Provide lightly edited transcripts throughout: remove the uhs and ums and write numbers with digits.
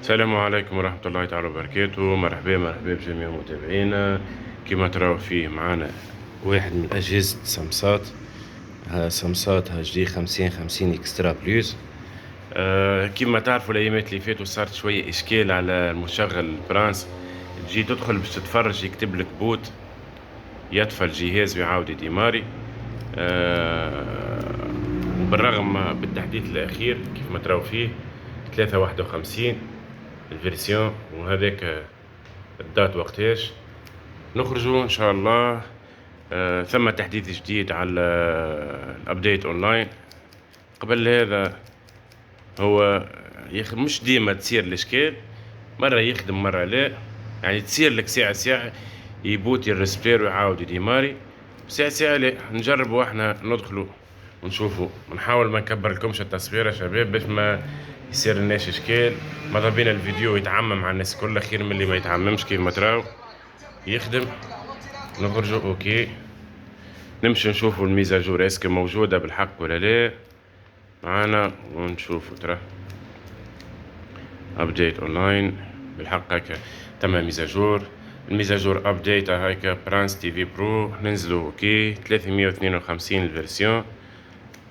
السلام عليكم ورحمة الله تعالى وبركاته. مرحبا مرحبا بجميع متابعينا. كما تراو فيه معنا واحد من أجهزة سمسات. سمسات HD 50 اكسترا بلوس. كما تعرفوا الأيامات اللي فاتوا صارت شوية إشكال على المشغل برانس. تجي تدخل باش تتفرج يكتب لك بوت، يطفى الجهاز ويعاود يديماري. وبالرغم بالتحديث الأخير كيف ما تراو فيه 351 الفيرسيون، وهذاك الدات وقتاش نخرجوا ان شاء الله. ثم تحديث جديد على الابديت اونلاين. قبل هذا هو مش ديما تصير الاشكال، مره يخدم مره لا، يعني تصير لك ساعه ساعه يبوتي الريسبير ويعاود يديماري، ساعه ساعه لا. نجربوا احنا ندخلوا ونشوفوا، ونحاول ما نكبر لكمش التصوير يا شباب باش ما يصير لناش اشكال. ماذا بينا الفيديو يتعمم على الناس كلها خير من اللي ما يتعممش. كيف ما تراو يخدم. نخرجوا اوكي، نمشي نشوفوا الميزاجور اسكي موجودة بالحق ولا لا معانا، ونشوفوا ترى ابديت اونلاين بالحق هكا تم ميزاجور. الميزاجور ابديت هكا برانس تي في برو. ننزلوا اوكي 352 الفيرسيون.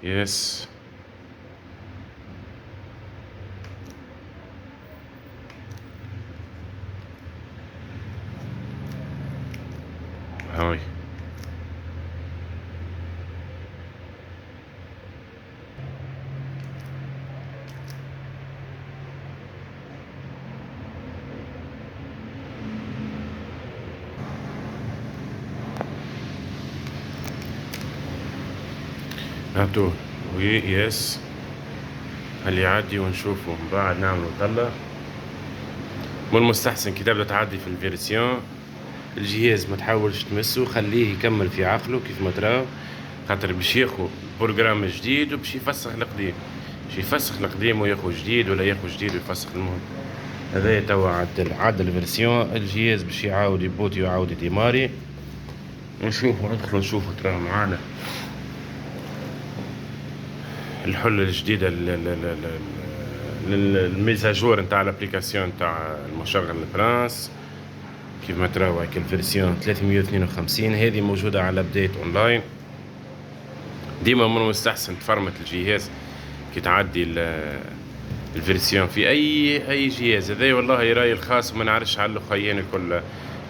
يس هاي هاتو وي يس. اللي يعدي ونشوفه من بعد نعملو طلة. من المستحسن كي تبدا تعدي في الفيرسيون الجهاز ما تحاولش تمسه، خليه يكمل في عقله كيف ما تراو، خاطر باش ياخو بروجرام جديد وباش يفسخ القديم، باش يفسخ القديم وياخو جديد، ولا ياخو جديد ويفسخ. المهم هذايا توا عدل الفيرسيون الجهاز باش يعاود يبوتي ويعاود يديماري. نشوفو ندخلو نشوفو تراه معانا الحلة الجديدة للميزاجور نتاع الابليكاسيون نتاع المشغل البرانس. كيف ما تراو هيك الفيرسيون 352 هذه موجودة على ابديت اونلاين. ديما من المستحسن تفرمت الجهاز كي تعدي الفيرسيون في اي جهاز. هذا والله رايي الخاص، وما نعرفش على خيان الكل،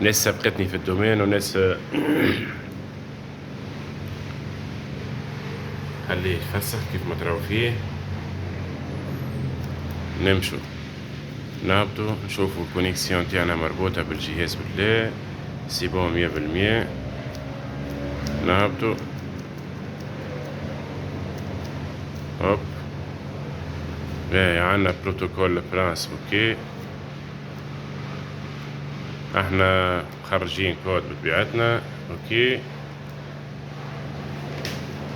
ناس سبقتني في الدومين وناس خليه يتفسخ كيف ما تراو فيه. نمشوا نهبطوا نشوفوا الكونيكسيون تاعنا مربوطة بالجهاز ولا سي بون 100%. نهبطوا هوب. باهي عنا بروتوكول برانس اوكي. احنا مخرجين كود بطبيعتنا اوكي.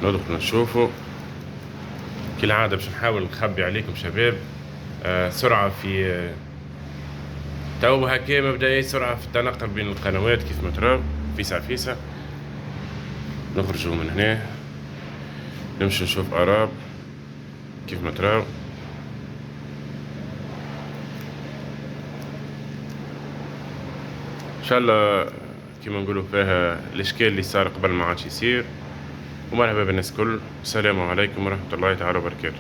ندخل نشوفوا كالعادة باش نحاول نخبي عليكم شباب. سرعة في تو هكا مبدئيا، سرعة في التنقل بين القنوات كيف ما تراو فيسع فيسع. نخرجوا من هنا نمشي نشوف أراب كيف ما تراو. ان شاء الله كيما نقولوا فيها الاشكال اللي صار قبل ما عادش يصير. ومرحبا بالناس كل. السلام عليكم ورحمة الله تعالى وبركاته.